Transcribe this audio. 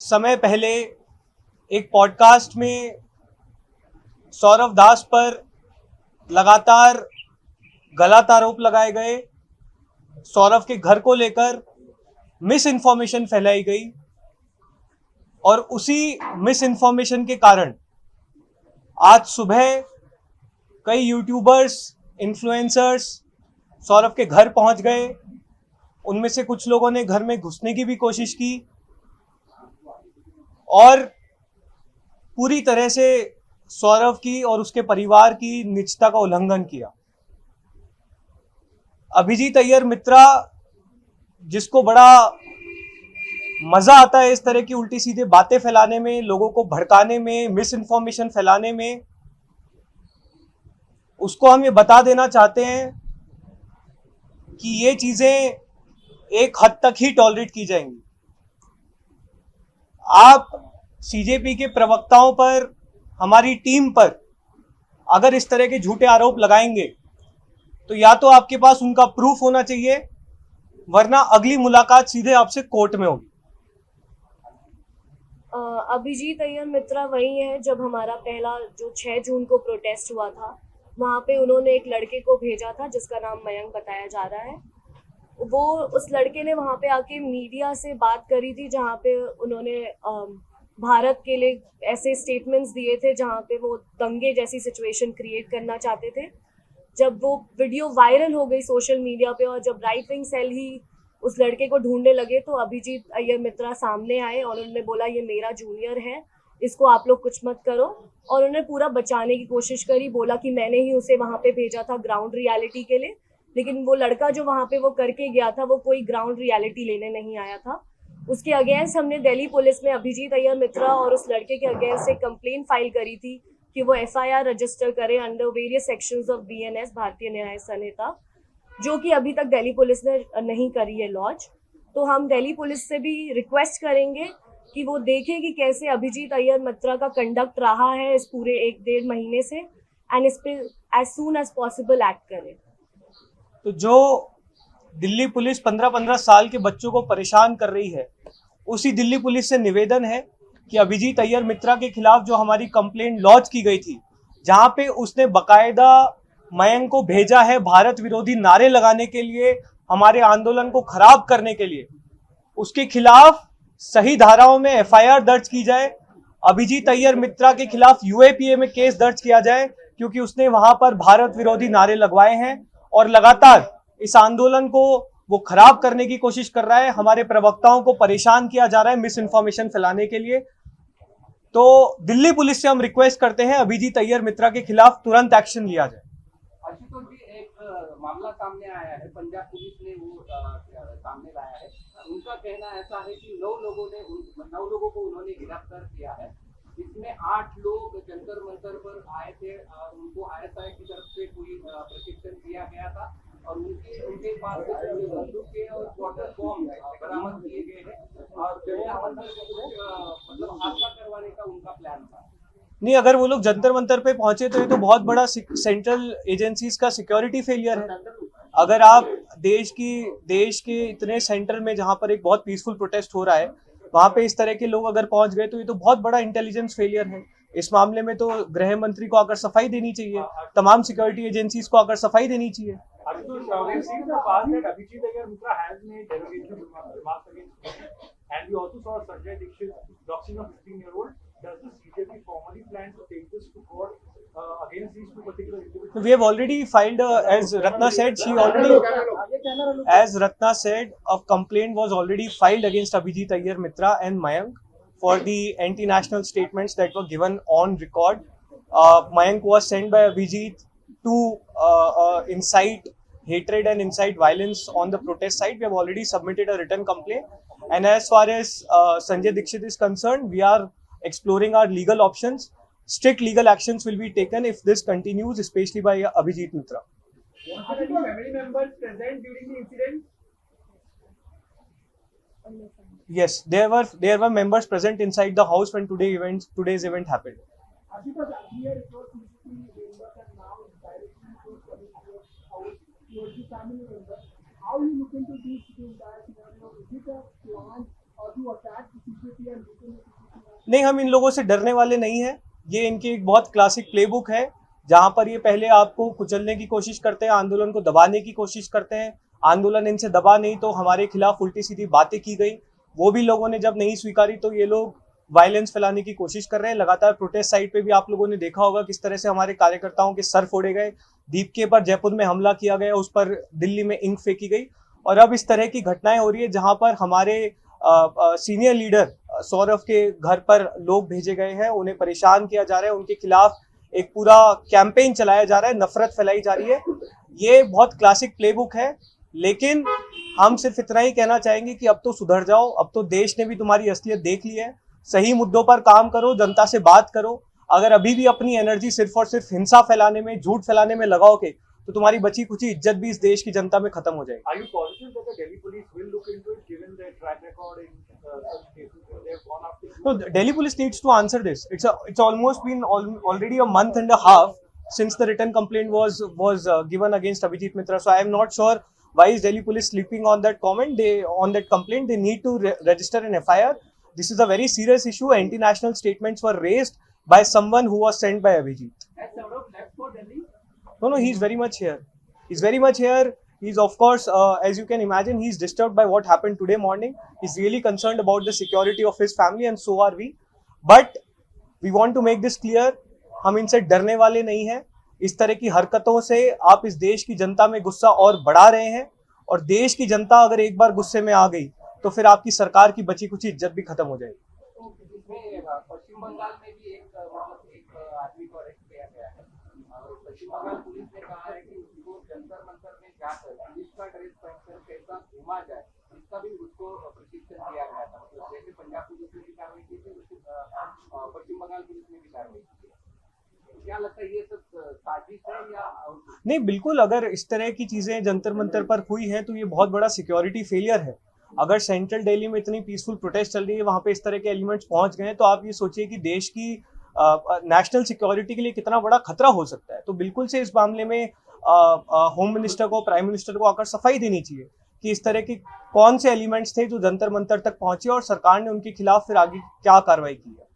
समय पहले एक पॉडकास्ट में सौरव दास पर लगातार गलत आरोप लगाए गए, सौरव के घर को लेकर मिस इन्फॉर्मेशन फैलाई गई और उसी मिस इन्फॉर्मेशन के कारण आज सुबह कई यूट्यूबर्स, इन्फ्लुएंसर्स सौरव के घर पहुंच गए। उनमें से कुछ लोगों ने घर में घुसने की भी कोशिश की और पूरी तरह से सौरव की और उसके परिवार की निजता का उल्लंघन किया। अभिजीत अय्यर मित्रा, जिसको बड़ा मजा आता है इस तरह की उल्टी सीधे बातें फैलाने में, लोगों को भड़काने में, मिस इन्फॉर्मेशन फैलाने में, उसको हम ये बता देना चाहते हैं कि ये चीजें एक हद तक ही टॉलरेट की जाएंगी। आप सीजेपी के प्रवक्ताओं पर, हमारी टीम पर अगर इस तरह के झूठे आरोप लगाएंगे तो या तो आपके पास उनका प्रूफ होना चाहिए, वरना अगली मुलाकात सीधे आपसे कोर्ट में होगी। अभिजीत अय्यर मित्रा वही है जब हमारा पहला जो 6 जून को प्रोटेस्ट हुआ था, वहाँ पे उन्होंने एक लड़के को भेजा था जिसका नाम मयंक बताया जा रहा है। वो उस लड़के ने वहाँ पे आके मीडिया से बात करी थी, जहाँ पे उन्होंने भारत के लिए ऐसे स्टेटमेंट्स दिए थे जहाँ पे वो दंगे जैसी सिचुएशन क्रिएट करना चाहते थे। जब वो वीडियो वायरल हो गई सोशल मीडिया पे और जब राइट विंग सेल ही उस लड़के को ढूंढने लगे, तो अभिजीत अय्यर मित्रा सामने आए और उन्होंने बोला ये मेरा जूनियर है, इसको आप लोग कुछ मत करो। और उन्होंने पूरा बचाने की कोशिश करी, बोला कि मैंने ही उसे वहाँ पे भेजा था ग्राउंड रियलिटी के लिए, लेकिन वो लड़का जो वहाँ पे वो करके गया था वो कोई ग्राउंड रियलिटी लेने नहीं आया था। उसके अगेंस्ट हमने दिल्ली पुलिस में अभिजीत अय्यर मित्रा और उस लड़के के अगेंस्ट एक कंप्लेन फाइल करी थी कि वो एफआईआर रजिस्टर करे under various sections of BNS, भारतीय न्याय संहिता, जो कि अभी तक दिल्ली पुलिस ने नहीं करी है लॉन्च। तो हम दिल्ली पुलिस से भी रिक्वेस्ट करेंगे कि वो देखें कि कैसे अभिजीत अय्यर मित्रा का कंडक्ट रहा है इस पूरे 1-1.5 महीने से, एंड इस पे as soon as possible act करें। तो जो दिल्ली पुलिस 15-15 साल के बच्चों को परेशान कर रही है, उसी दिल्ली पुलिस से निवेदन है कि अभिजीत अय्यर मित्रा के खिलाफ जो हमारी कंप्लेंट लॉन्च की गई थी, जहां पे उसने बकायदा मयंक को भेजा है भारत विरोधी नारे लगाने के लिए, हमारे आंदोलन को खराब करने के लिए, उसके खिलाफ सही धाराओं में एफआईआर दर्ज की जाए। अभिजीत अय्यर मित्रा के खिलाफ यूएपीए में केस दर्ज किया जाए, क्योंकि उसने वहां पर भारत विरोधी नारे लगवाए हैं और लगातार इस आंदोलन को वो खराब करने की कोशिश कर रहा है। हमारे प्रवक्ताओं को परेशान किया जा रहा है मिस इन्फॉर्मेशन फैलाने के लिए। तो दिल्ली पुलिस से हम रिक्वेस्ट करते हैं अभिजीत अय्यर मित्रा के खिलाफ तुरंत एक्शन लिया जाए। आशुतोष जी, एक मामला सामने आया है, पंजाब पुलिस ने वो सामने लाया है। उनका कहना ऐसा है कि 9 लोगों को उन्होंने गिरफ्तार किया है। इसमें 8 लोग जंतर मंतर पर आए थे, उनको आईएसआई की तरफ से कोई प्रशिक्षण दिया गया था और उनके पास बंदूकें और वाटर बॉम्ब बरामद किए गए हैं और जंतर मंतर को मतलब हादसा करवाने का उनका प्लान था। नहीं, अगर वो लोग जंतर मंतर पे पहुंचे तो ये तो बहुत बड़ा सेंट्रल एजेंसीज का सिक्योरिटी फेलियर है। अगर आप देश के इतने सेंटर में, जहां पर एक बहुत पीसफुल प्रोटेस्ट हो रहा है, वहां पे इस तरह के लोग अगर पहुंच गए तो ये तो बहुत बड़ा इंटेलिजेंस फेलियर है। इस मामले में तो गृह मंत्री को आकर सफाई देनी चाहिए, तमाम सिक्योरिटी एजेंसीज को आकर सफाई देनी चाहिए। And we also saw Sanjay Dixit doxing a 15-year-old. Does the CJP formally plan to take this to court against these two particular individuals? We have already filed, as Ratna said, a complaint was already filed against Abhijit Aiyar Mitra and Mayank for the anti-national statements that were given on record. Mayank was sent by Abhijit to incite hatred and incite violence on the protest side. We have already submitted a written complaint. And as far as Sanjay Dixit is concerned, we are exploring our legal options. Strict legal actions will be taken if this continues, especially by Abhijit Mitra. Were any family members present during the incident? Yes, there were members present inside the house when today's event happened. How you look into these entire scenario? Is it a plan नहीं, हम इन लोगों से डरने वाले नहीं हैं। ये इनकी एक बहुत क्लासिक प्लेबुक है, जहां पर ये पहले आपको कुचलने की कोशिश करते हैं, आंदोलन को दबाने की कोशिश करते हैं। आंदोलन इनसे दबा नहीं तो हमारे खिलाफ उल्टी सीधी बातें की गई, वो भी लोगों ने जब नहीं स्वीकारी तो ये लोग वायलेंस फैलाने की कोशिश कर रहे हैं। लगातार प्रोटेस्ट साइट पे भी आप लोगों ने देखा होगा किस तरह से हमारे कार्यकर्ताओं के सर फोड़े गए, दीपके पर जयपुर में हमला किया गया, उस पर दिल्ली में इंक फेंकी गई, और अब इस तरह की घटनाएं हो रही है जहां पर हमारे सीनियर लीडर सौरभ के घर पर लोग भेजे गए हैं, उन्हें परेशान किया जा रहा है, उनके खिलाफ एक पूरा कैंपेन चलाया जा रहा है, नफरत फैलाई जा रही है। ये बहुत क्लासिक प्लेबुक है, लेकिन हम सिर्फ इतना ही कहना चाहेंगे कि अब तो सुधर जाओ, अब तो देश ने भी तुम्हारी असलियत देख ली है, सही मुद्दों पर काम करो, जनता से बात करो। अगर अभी भी अपनी एनर्जी सिर्फ और सिर्फ हिंसा फैलाने में, झूठ फैलाने में लगाओगे तो तुम्हारी बची कुची इज्जत भी इस देश की जनता में खत्म हो जाएगी। Are you positive that the Delhi police will look into it, given their track record in such cases where they have gone after you? No, the Delhi police needs to answer this. It's almost been already a month and a half since the written complaint was given against Abhijit Mitra. So I am not sure why is Delhi police sleeping on that comment. On that complaint, they need to register an FIR. This is a very serious issue. Anti-national statements were raised by someone who was sent by Abhijit. Has Saurabh left for Delhi? No, he's very much here. He's very much here. He's, of course, as you can imagine, he's disturbed by what happened today morning. He's really concerned about the security of his family, and so are we. But we want to make this clear, हम इनसे डरने वाले नहीं हैं। इस तरह की हरकतों से आप इस देश की जनता में गुस्सा और बढ़ा रहे हैं, और देश की जनता अगर एक बार गुस्से में आ गई तो फिर आपकी सरकार की बची कुछ इज्जत भी खत्म हो जाएगी। इसमें पश्चिम बंगाल में भी एक आदमी को अरेस्ट किया गया है, और पश्चिम बंगाल पुलिस ने कहा है कि उसको जंतर मंतर में जाकर पुलिस का ड्रेस पहनकर कैसा घूमा जाए, इसका भी उसको प्रशिक्षण दिया गया था। मतलब जैसे पंजाब पुलिस ने भी कार्रवाई की थी, पश्चिम बंगाल पुलिस ने भी कार्रवाई की है। क्या लगता है, ये सब साजिश है या नहीं? बिल्कुल, अगर इस तरह की चीजें जंतर मंतर पर हुई हैं तो ये बहुत बड़ा सिक्योरिटी फेलियर है। अगर सेंट्रल दिल्ली में इतनी पीसफुल प्रोटेस्ट चल रही है, वहां पे इस तरह के एलिमेंट्स पहुंच गए हैं, तो आप ये सोचिए कि देश की नेशनल सिक्योरिटी के लिए कितना बड़ा खतरा हो सकता है। तो बिल्कुल से इस मामले में होम मिनिस्टर को, प्राइम मिनिस्टर को आकर सफाई देनी चाहिए कि इस तरह के कौन से एलिमेंट्स थे जो जंतर मंतर तक पहुंचे और सरकार ने उनके खिलाफ फिर आगे क्या कार्रवाई की है।